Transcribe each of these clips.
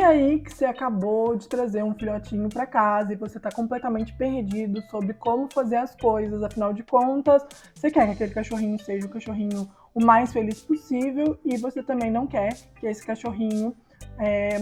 aí que você acabou de trazer um filhotinho para casa e você está completamente perdido sobre como fazer as coisas, afinal de contas, você quer que aquele cachorrinho seja o cachorrinho o mais feliz possível e você também não quer que esse cachorrinho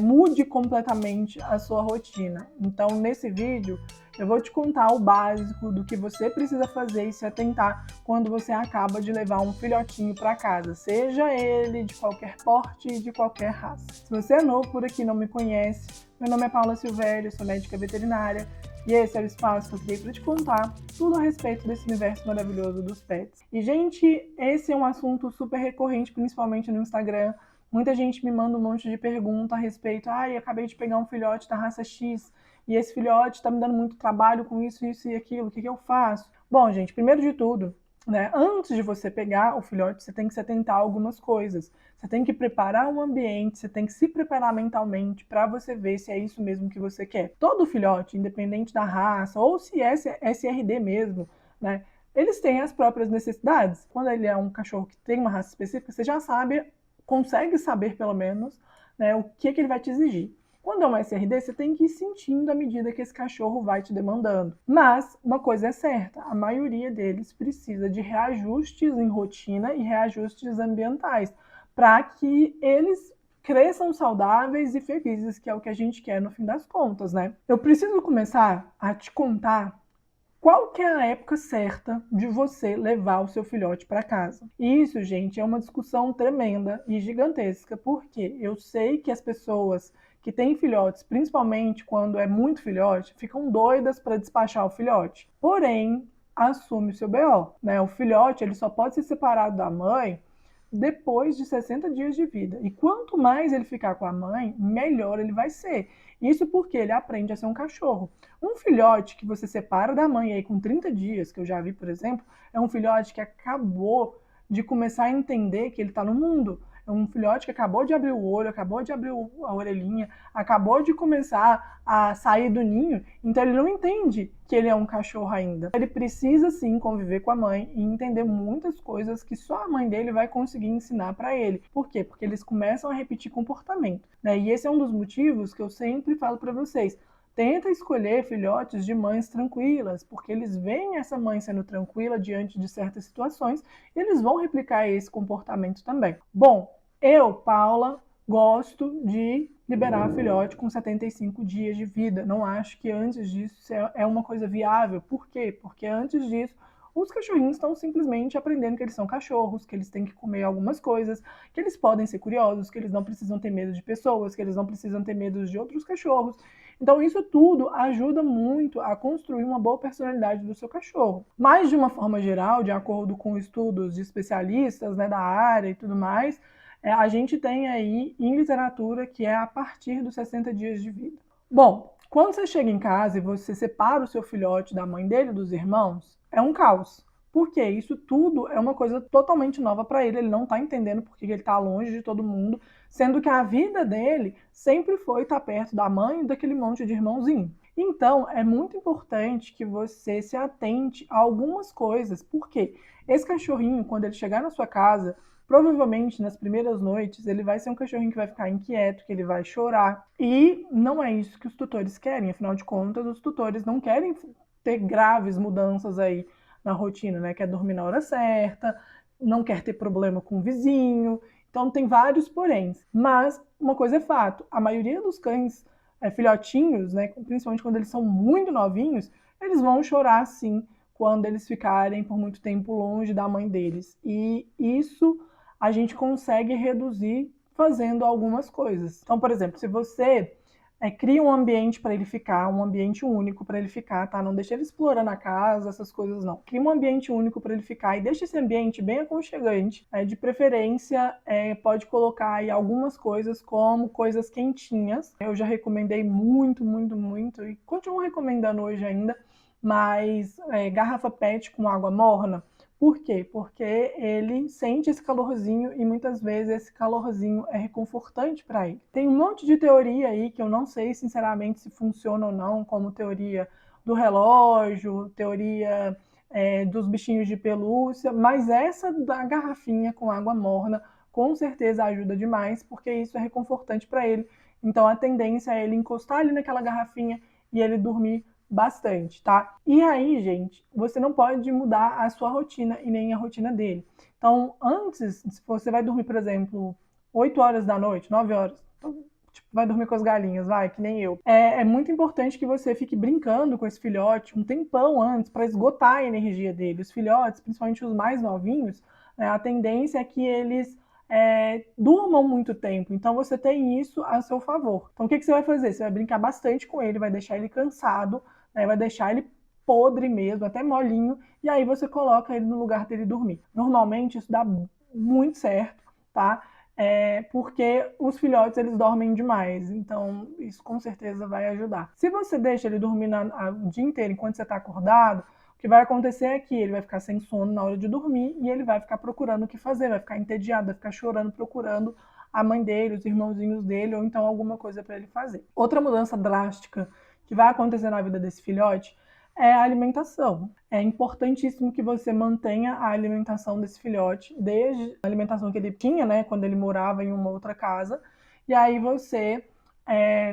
mude completamente a sua rotina. Então, nesse vídeo, eu vou te contar o básico do que você precisa fazer e se atentar quando você acaba de levar um filhotinho para casa, seja ele de qualquer porte e de qualquer raça. Se você é novo por aqui e não me conhece, meu nome é Paula Silvério, sou médica veterinária e esse é o espaço que eu criei para te contar tudo a respeito desse universo maravilhoso dos pets. E, gente, esse é um assunto super recorrente, principalmente no Instagram. Muita gente me manda um monte de pergunta a respeito. Eu acabei de pegar um filhote da raça X e esse filhote está me dando muito trabalho com isso, isso e aquilo. O que eu faço? Bom, gente, primeiro de tudo, né, antes de você pegar o filhote, você tem que se atentar a algumas coisas. Você tem que preparar o ambiente, você tem que se preparar mentalmente para você ver se é isso mesmo que você quer. Todo filhote, independente da raça, ou se é SRD mesmo, né, eles têm as próprias necessidades. Quando ele é um cachorro que tem uma raça específica, você já sabe, consegue saber pelo menos, né, o que ele vai te exigir. Quando é uma SRD, você tem que ir sentindo à medida que esse cachorro vai te demandando. Mas uma coisa é certa, a maioria deles precisa de reajustes em rotina e reajustes ambientais para que eles cresçam saudáveis e felizes, que é o que a gente quer no fim das contas, né? Eu preciso começar a te contar qual que é a época certa de você levar o seu filhote para casa. E isso, gente, é uma discussão tremenda e gigantesca, porque eu sei que as pessoas que têm filhotes, principalmente quando é muito filhote, ficam doidas para despachar o filhote. Porém, assume o seu BO, né? O filhote, ele só pode ser separado da mãe depois de 60 dias de vida. E quanto mais ele ficar com a mãe, melhor ele vai ser. Isso porque ele aprende a ser um cachorro. Um filhote que você separa da mãe aí com 30 dias, que eu já vi, por exemplo, é um filhote que acabou de começar a entender que ele está no mundo. É um filhote que acabou de abrir o olho, acabou de abrir a orelhinha, acabou de começar a sair do ninho, então ele não entende que ele é um cachorro ainda. Ele precisa sim conviver com a mãe e entender muitas coisas que só a mãe dele vai conseguir ensinar para ele. Por quê? Porque eles começam a repetir comportamento, né? E esse é um dos motivos que eu sempre falo para vocês. Tenta escolher filhotes de mães tranquilas, porque eles veem essa mãe sendo tranquila diante de certas situações e eles vão replicar esse comportamento também. Bom, eu, Paula, gosto de liberar filhote com 75 dias de vida. Não acho que antes disso é uma coisa viável. Por quê? Porque antes disso, os cachorrinhos estão simplesmente aprendendo que eles são cachorros, que eles têm que comer algumas coisas, que eles podem ser curiosos, que eles não precisam ter medo de pessoas, que eles não precisam ter medo de outros cachorros. Então, isso tudo ajuda muito a construir uma boa personalidade do seu cachorro. Mas, de uma forma geral, de acordo com estudos de especialistas, né, da área e tudo mais, a gente tem aí em literatura que é a partir dos 60 dias de vida. Bom, quando você chega em casa e você separa o seu filhote da mãe dele e dos irmãos, é um caos. Porque isso tudo é uma coisa totalmente nova para ele. Ele não está entendendo porque ele está longe de todo mundo, sendo que a vida dele sempre foi estar perto da mãe e daquele monte de irmãozinho. Então, é muito importante que você se atente a algumas coisas, porque esse cachorrinho, quando ele chegar na sua casa, provavelmente nas primeiras noites ele vai ser um cachorrinho que vai ficar inquieto, que ele vai chorar. E não é isso que os tutores querem, afinal de contas, os tutores não querem ter graves mudanças aí na rotina, né? Quer dormir na hora certa, não quer ter problema com o vizinho. Então tem vários poréns. Mas uma coisa é fato, a maioria dos cães filhotinhos, né, principalmente quando eles são muito novinhos, eles vão chorar sim quando eles ficarem por muito tempo longe da mãe deles. E isso a gente consegue reduzir fazendo algumas coisas. Então, por exemplo, se você cria um ambiente para ele ficar, um ambiente único para ele ficar, tá? Não deixa ele explorando a casa, essas coisas não. Cria um ambiente único para ele ficar e deixa esse ambiente bem aconchegante. De preferência, pode colocar aí algumas coisas como coisas quentinhas. Eu já recomendei muito, muito, muito e continuo recomendando hoje ainda, mas garrafa PET com água morna. Por quê? Porque ele sente esse calorzinho e muitas vezes esse calorzinho é reconfortante para ele. Tem um monte de teoria aí que eu não sei sinceramente se funciona ou não, como teoria do relógio, teoria dos bichinhos de pelúcia, mas essa da garrafinha com água morna com certeza ajuda demais, porque isso é reconfortante para ele. Então a tendência é ele encostar ali naquela garrafinha e ele dormir bastante, tá? E aí, gente, você não pode mudar a sua rotina e nem a rotina dele. Então, antes, se você vai dormir, por exemplo, 8 horas da noite, 9 horas, então, tipo, vai dormir com as galinhas, vai, que nem eu. É muito importante que você fique brincando com esse filhote um tempão antes para esgotar a energia dele. Os filhotes, principalmente os mais novinhos, né, a tendência é que eles durmam muito tempo. Então você tem isso a seu favor. Então o que você vai fazer? Você vai brincar bastante com ele, vai deixar ele cansado, né, vai deixar ele podre mesmo, até molinho, e aí você coloca ele no lugar dele dormir. Normalmente isso dá muito certo, tá? Porque os filhotes eles dormem demais, então isso com certeza vai ajudar. Se você deixa ele dormir o dia inteiro enquanto você está acordado, o que vai acontecer é que ele vai ficar sem sono na hora de dormir e ele vai ficar procurando o que fazer, vai ficar entediado, vai ficar chorando, procurando a mãe dele, os irmãozinhos dele, ou então alguma coisa para ele fazer. Outra mudança drástica que vai acontecer na vida desse filhote é a alimentação. É importantíssimo que você mantenha a alimentação desse filhote, desde a alimentação que ele tinha, né, quando ele morava em uma outra casa, e aí você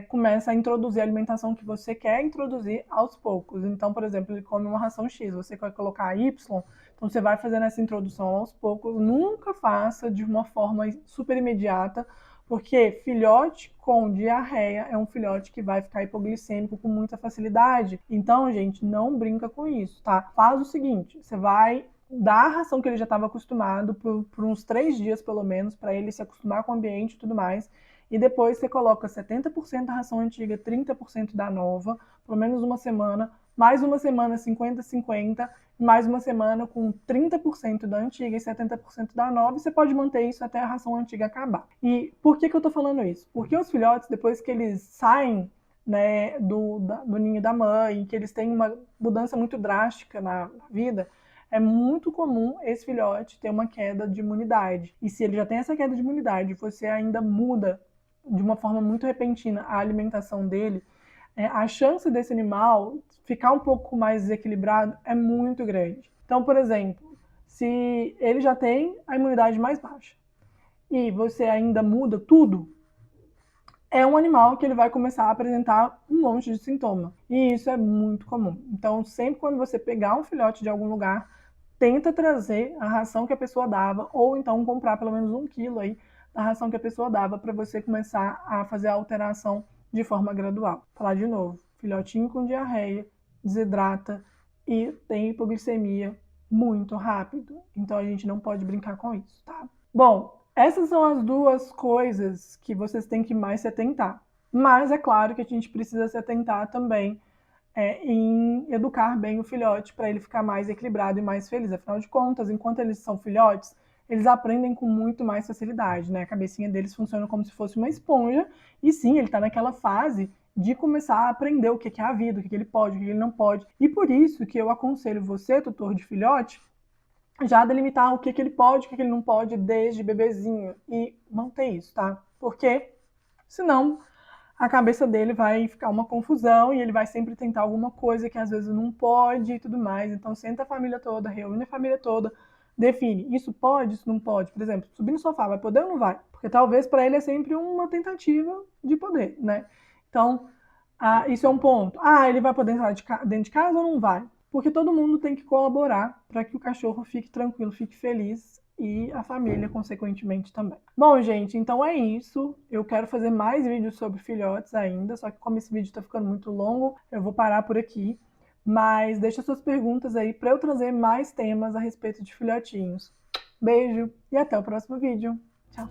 começa a introduzir a alimentação que você quer introduzir aos poucos. Então, por exemplo, ele come uma ração X, você vai colocar Y, então você vai fazendo essa introdução aos poucos, nunca faça de uma forma super imediata, porque filhote com diarreia é um filhote que vai ficar hipoglicêmico com muita facilidade. Então, gente, não brinca com isso, tá? Faz o seguinte, você vai dar a ração que ele já estava acostumado por uns 3 dias, pelo menos, para ele se acostumar com o ambiente e tudo mais. E depois você coloca 70% da ração antiga, 30% da nova, pelo menos uma semana, mais uma semana 50-50, mais uma semana com 30% da antiga e 70% da nova, e você pode manter isso até a ração antiga acabar. E por que eu tô falando isso? Porque os filhotes, depois que eles saem, né, do ninho da mãe, que eles têm uma mudança muito drástica na vida, é muito comum esse filhote ter uma queda de imunidade. E se ele já tem essa queda de imunidade, você ainda muda de uma forma muito repentina a alimentação dele, a chance desse animal ficar um pouco mais desequilibrado é muito grande. Então, por exemplo, se ele já tem a imunidade mais baixa e você ainda muda tudo, é um animal que ele vai começar a apresentar um monte de sintoma. E isso é muito comum. Então, sempre quando você pegar um filhote de algum lugar, tenta trazer a ração que a pessoa dava, ou então comprar pelo menos 1 quilo aí da ração que a pessoa dava, para você começar a fazer a alteração de forma gradual. Vou falar de novo, filhotinho com diarreia, desidrata e tem hipoglicemia muito rápido. Então a gente não pode brincar com isso, tá? Bom, essas são as duas coisas que vocês têm que mais se atentar. Mas é claro que a gente precisa se atentar também em educar bem o filhote para ele ficar mais equilibrado e mais feliz. Afinal de contas, enquanto eles são filhotes, eles aprendem com muito mais facilidade, né? A cabecinha deles funciona como se fosse uma esponja, e sim, ele está naquela fase de começar a aprender o que é a vida, o que ele pode, o que ele não pode. E por isso que eu aconselho você, tutor de filhote, já delimitar o que ele pode, o que ele não pode desde bebezinho, e manter isso, tá? Porque senão a cabeça dele vai ficar uma confusão e ele vai sempre tentar alguma coisa que às vezes não pode e tudo mais. Então senta a família toda, reúne a família toda, define, isso pode, isso não pode. Por exemplo, subir no sofá, vai poder ou não vai? Porque talvez para ele é sempre uma tentativa de poder, né? Então, isso é um ponto. Ele vai poder entrar dentro de casa ou não vai? Porque todo mundo tem que colaborar para que o cachorro fique tranquilo, fique feliz e a família, consequentemente, também. Bom, gente, então é isso. Eu quero fazer mais vídeos sobre filhotes ainda, só que como esse vídeo está ficando muito longo, eu vou parar por aqui. Mas deixa suas perguntas aí para eu trazer mais temas a respeito de filhotinhos. Beijo e até o próximo vídeo. Tchau!